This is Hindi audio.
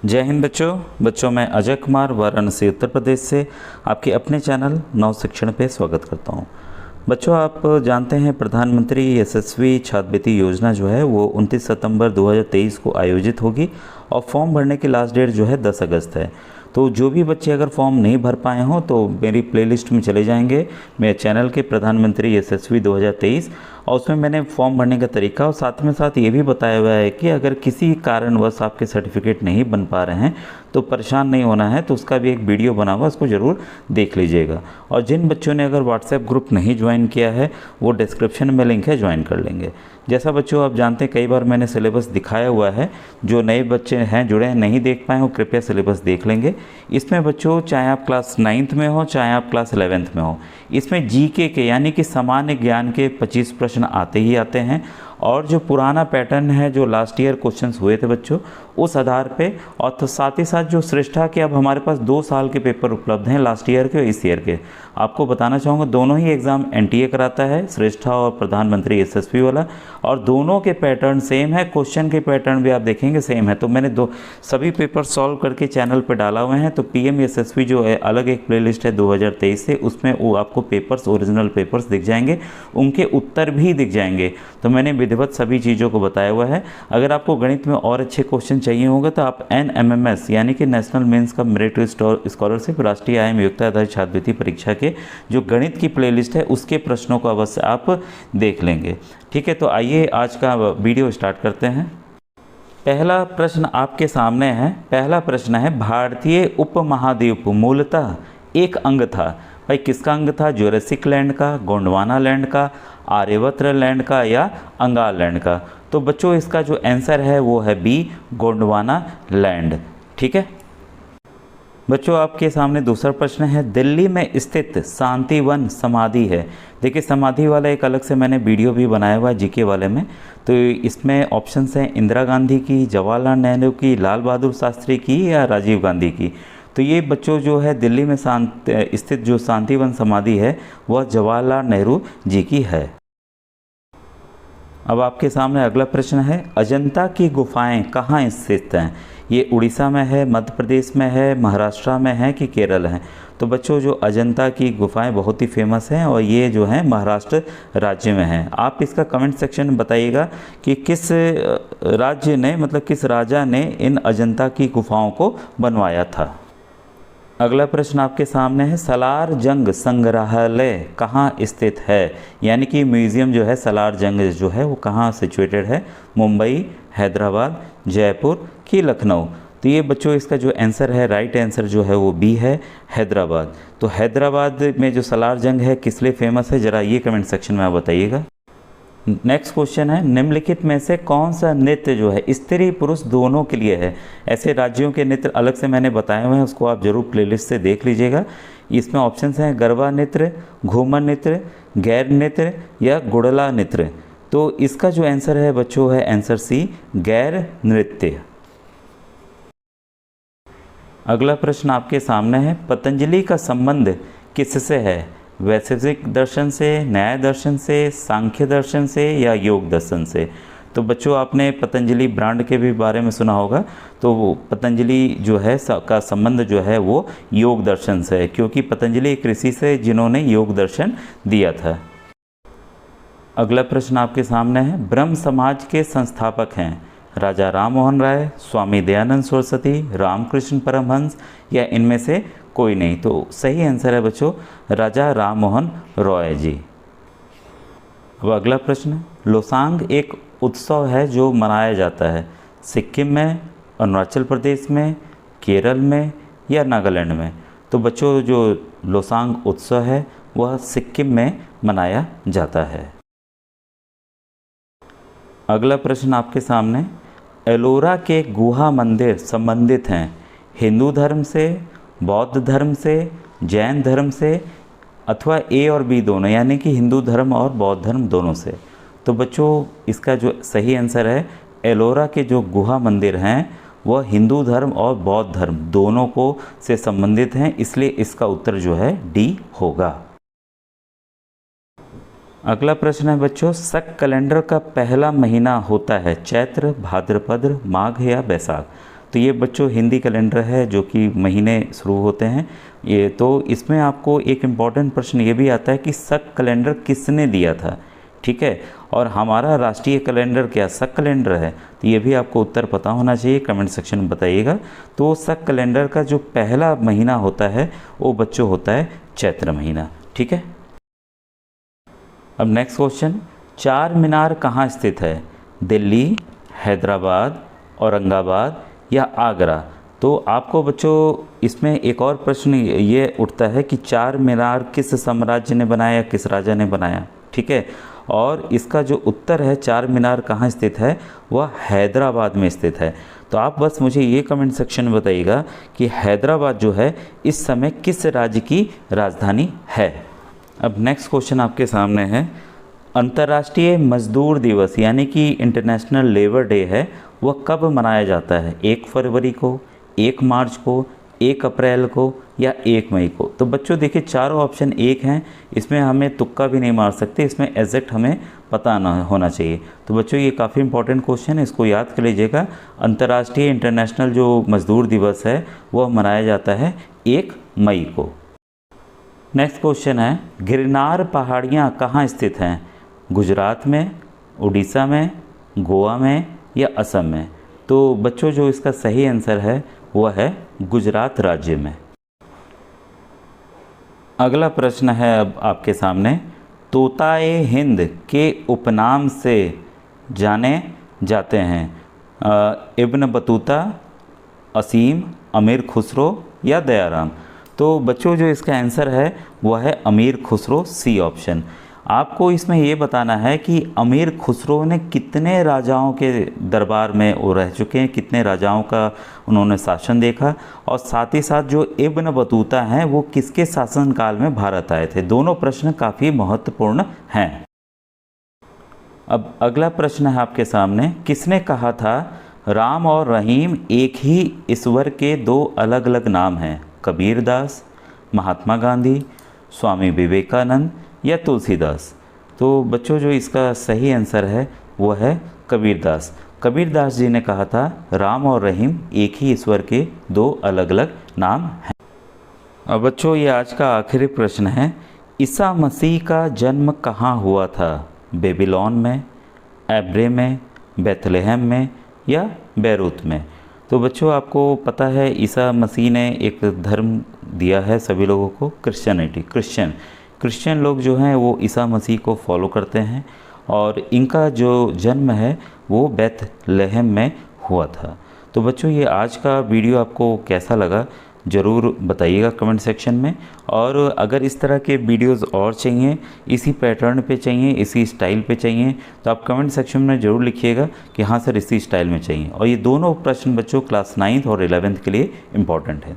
जय हिंद बच्चों मैं अजय कुमार वाराणसी उत्तर प्रदेश से आपके अपने चैनल नव शिक्षण पे स्वागत करता हूँ। बच्चों आप जानते हैं प्रधानमंत्री यशस्वी छात्रवृत्ति योजना जो है वो 29 सितंबर 2023 को आयोजित होगी और फॉर्म भरने की लास्ट डेट जो है 10 अगस्त है। तो जो भी बच्चे अगर फॉर्म नहीं भर पाए हों तो मेरी प्लेलिस्ट में चले जाएंगे मेरे चैनल के प्रधानमंत्री यशस्वी 2023 और उसमें मैंने फॉर्म भरने का तरीका और साथ में साथ ये भी बताया हुआ है कि अगर किसी कारणवश आपके सर्टिफिकेट नहीं बन पा रहे हैं तो परेशान नहीं होना है, तो उसका भी एक वीडियो बना हुआ उसको ज़रूर देख लीजिएगा। और जिन बच्चों ने अगर व्हाट्सएप ग्रुप नहीं ज्वाइन किया है वो डिस्क्रिप्शन में लिंक है, ज्वाइन कर लेंगे। जैसा बच्चों आप जानते हैं कई बार मैंने सिलेबस दिखाया हुआ है, जो नए बच्चे हैं जुड़े हैं नहीं देख पाए हो कृपया सिलेबस देख लेंगे। इसमें बच्चों चाहे आप क्लास 9th में हो चाहे आप क्लास 11th में हो, इसमें जीके के यानी कि सामान्य ज्ञान के 25 प्रश्न आते ही आते हैं और जो पुराना पैटर्न है जो लास्ट ईयर क्वेश्चंस हुए थे बच्चों उस आधार पे, और तो साथ ही साथ जो श्रेष्ठा के अब हमारे पास 2 साल के पेपर उपलब्ध हैं लास्ट ईयर के और इस ईयर के। आपको बताना चाहूँगा दोनों ही एग्ज़ाम एनटीए कराता है, श्रेष्ठा और प्रधानमंत्री यशस्वी वाला, और दोनों के पैटर्न सेम है, क्वेश्चन के पैटर्न भी आप देखेंगे सेम है। तो मैंने सभी पेपर सॉल्व करके चैनल पर डाला हुए हैं। तो पीएम यशस्वी जो है अलग एक प्लेलिस्ट है 2023 से, उसमें वो आपको पेपर्स ओरिजिनल पेपर्स दिख जाएंगे, उनके उत्तर भी दिख जाएंगे। तो मैंने विधिवत सभी चीज़ों को बताया हुआ है। अगर आपको गणित में और अच्छे क्वेश्चन चाहिए होगा तो आप NMMS यानी कि नेशनल मेंस का मेरिट स्कॉलरशिप राष्ट्रीय आय योग्यता आधारित छात्रवृत्ति परीक्षा के जो गणित की प्लेलिस्ट है उसके प्रश्नों को अवश्य आप देख लेंगे। ठीक है, तो आइए आज का वीडियो स्टार्ट करते हैं। पहला प्रश्न आपके सामने है। पहला प्रश्न है भारतीय उपमहाद्वीप मूलतः एक अंग था। भाई किसका अंग था? ज्यूरासिक लैंड का, गोंडवाना लैंड का, आर्यभट्ट लैंड का या अंगार लैंड का? तो बच्चों इसका जो आंसर है वो है बी, गोंडवाना लैंड। ठीक है बच्चों, आपके सामने दूसरा प्रश्न है दिल्ली में स्थित शांतिवन समाधि है। देखिए समाधि वाला एक अलग से मैंने वीडियो भी बनाया हुआ है जीके वाले में। तो इसमें ऑप्शंस हैं इंदिरा गांधी की, जवाहरलाल नेहरू की, लाल बहादुर शास्त्री की या राजीव गांधी की। तो ये बच्चों जो है दिल्ली में स्थित जो शांतिवन समाधि है वह जवाहरलाल नेहरू जी की है। अब आपके सामने अगला प्रश्न है अजंता की गुफाएं कहाँ स्थित हैं? ये उड़ीसा में है, मध्य प्रदेश में है, महाराष्ट्र में है कि केरल है? तो बच्चों जो अजंता की गुफाएं बहुत ही फेमस हैं और ये जो है महाराष्ट्र राज्य में है। आप इसका कमेंट सेक्शन में बताइएगा कि किस राज्य ने मतलब किस राजा ने इन अजंता की गुफाओं को बनवाया था। अगला प्रश्न आपके सामने है सलार जंग संग्रहालय कहाँ स्थित है? यानी कि म्यूज़ियम जो है सलार जंग जो है वो कहाँ सिचुएटेड है? मुंबई, हैदराबाद, जयपुर कि लखनऊ? तो ये बच्चों इसका जो आंसर है राइट आंसर जो है वो बी है, हैदराबाद। तो हैदराबाद में जो सलार जंग है किस लिए फेमस है ज़रा ये कमेंट सेक्शन में आप बताइएगा। नेक्स्ट क्वेश्चन है निम्नलिखित में से कौन सा नृत्य जो है स्त्री पुरुष दोनों के लिए है? ऐसे राज्यों के नृत्य अलग से मैंने बताए हुए हैं, उसको आप जरूर प्लेलिस्ट से देख लीजिएगा। इसमें ऑप्शंस हैं गरबा नृत्य, घूमर नृत्य, गैर नृत्य या गुड़ला नृत्य। तो इसका जो आंसर है बच्चों है आंसर सी, गैर नृत्य। अगला प्रश्न आपके सामने है पतंजलि का संबंध किससे है? वैशेषिक दर्शन से, न्याय दर्शन से, सांख्य दर्शन से या योग दर्शन से? तो बच्चों आपने पतंजलि ब्रांड के भी बारे में सुना होगा। तो वो पतंजलि जो है का संबंध जो है वो योग दर्शन से है, क्योंकि पतंजलि एक ऋषि से जिन्होंने योग दर्शन दिया था। अगला प्रश्न आपके सामने है ब्रह्म समाज के संस्थापक हैं राजा राम मोहन राय, स्वामी दयानंद सरस्वती, रामकृष्ण परमहंस या इनमें से कोई नहीं? तो सही आंसर है बच्चों राजा राम मोहन रॉय जी। अब अगला प्रश्न लोसांग एक उत्सव है जो मनाया जाता है सिक्किम में, अरुणाचल प्रदेश में, केरल में या नागालैंड में? तो बच्चों जो लोसांग उत्सव है वह सिक्किम में मनाया जाता है। अगला प्रश्न आपके सामने एलोरा के गुहा मंदिर संबंधित हैं हिंदू धर्म से, बौद्ध धर्म से, जैन धर्म से अथवा ए और बी दोनों यानी कि हिंदू धर्म और बौद्ध धर्म दोनों से? तो बच्चों इसका जो सही आंसर है एलोरा के जो गुहा मंदिर हैं वह हिंदू धर्म और बौद्ध धर्म दोनों को से संबंधित हैं, इसलिए इसका उत्तर जो है डी होगा। अगला प्रश्न है बच्चों शक कैलेंडर का पहला महीना होता है चैत्र, भाद्रपद, माघ या बैसाख? तो ये बच्चों हिंदी कैलेंडर है जो कि महीने शुरू होते हैं। ये तो इसमें आपको एक इम्पॉर्टेंट प्रश्न ये भी आता है कि शक कैलेंडर किसने दिया था, ठीक है, और हमारा राष्ट्रीय कैलेंडर क्या शक कैलेंडर है, तो ये भी आपको उत्तर पता होना चाहिए, कमेंट सेक्शन में बताइएगा। तो शक कैलेंडर का जो पहला महीना होता है वो बच्चों होता है चैत्र महीना, ठीक है। अब नेक्स्ट क्वेश्चन, चार मीनार कहाँ स्थित है, दिल्ली, हैदराबाद, औरंगाबाद या आगरा। तो आपको बच्चों इसमें एक और प्रश्न ये उठता है कि चार मीनार किस साम्राज्य ने बनाया, किस राजा ने बनाया, ठीक है, और इसका जो उत्तर है चार मीनार कहाँ स्थित है वह हैदराबाद में स्थित है। तो आप बस मुझे ये कमेंट सेक्शन में बताइएगा कि हैदराबाद जो है इस समय किस राज्य की राजधानी है। अब नेक्स्ट क्वेश्चन आपके सामने है, अंतर्राष्ट्रीय मजदूर दिवस यानी कि इंटरनेशनल लेबर डे है वह कब मनाया जाता है, 1 फरवरी को, 1 मार्च को, 1 अप्रैल को या 1 मई को। तो बच्चों देखिए चारों ऑप्शन एक हैं, इसमें हमें तुक्का भी नहीं मार सकते, इसमें एग्जैक्ट हमें पता ना होना चाहिए। तो बच्चों ये काफ़ी इंपॉर्टेंट क्वेश्चन है, इसको याद कर लीजिएगा। अंतर्राष्ट्रीय इंटरनेशनल जो मजदूर दिवस है वह मनाया जाता है 1 मई को। नेक्स्ट क्वेश्चन है, गिरनार पहाड़ियाँ कहाँ स्थित हैं, गुजरात में, उड़ीसा में, गोवा में या असम में। तो बच्चों जो इसका सही आंसर है वह है गुजरात राज्य में। अगला प्रश्न है अब आपके सामने, तोताए हिंद के उपनाम से जाने जाते हैं इब्न बतूता, असीम, अमीर खुसरो या दयाराम। तो बच्चों जो इसका आंसर है वह है अमीर खुसरो, सी ऑप्शन। आपको इसमें ये बताना है कि अमीर खुसरो ने कितने राजाओं के दरबार में वो रह चुके हैं, कितने राजाओं का उन्होंने शासन देखा, और साथ ही साथ जो इब्न बतूता हैं वो किसके शासनकाल में भारत आए थे। दोनों प्रश्न काफ़ी महत्वपूर्ण हैं। अब अगला प्रश्न है आपके सामने, किसने कहा था राम और रहीम एक ही ईश्वर के दो अलग अलग नाम हैं, कबीरदास, महात्मा गांधी, स्वामी विवेकानंद या तुलसीदास। तो बच्चों जो इसका सही आंसर है वो है कबीरदास। कबीरदास जी ने कहा था राम और रहीम एक ही ईश्वर के दो अलग अलग नाम हैं। अब बच्चों ये आज का आखिरी प्रश्न है, ईसा मसीह का जन्म कहाँ हुआ था, बेबीलोन में, एब्रे में, बेथलेहम में या बैरूत में। तो बच्चों आपको पता है ईसा मसीह ने एक धर्म दिया है सभी लोगों को, क्रिश्चियनिटी, क्रिश्चियन लोग जो हैं वो ईसा मसीह को फॉलो करते हैं और इनका जो जन्म है वो बेथलेहम में हुआ था। तो बच्चों ये आज का वीडियो आपको कैसा लगा ज़रूर बताइएगा कमेंट सेक्शन में, और अगर इस तरह के वीडियोस और चाहिए, इसी पैटर्न पे चाहिए, इसी स्टाइल पे चाहिए, तो आप कमेंट सेक्शन में ज़रूर लिखिएगा कि हाँ सर इसी स्टाइल में चाहिए। और ये दोनों प्रश्न बच्चों क्लास 9th और 11th के लिए इम्पॉर्टेंट है।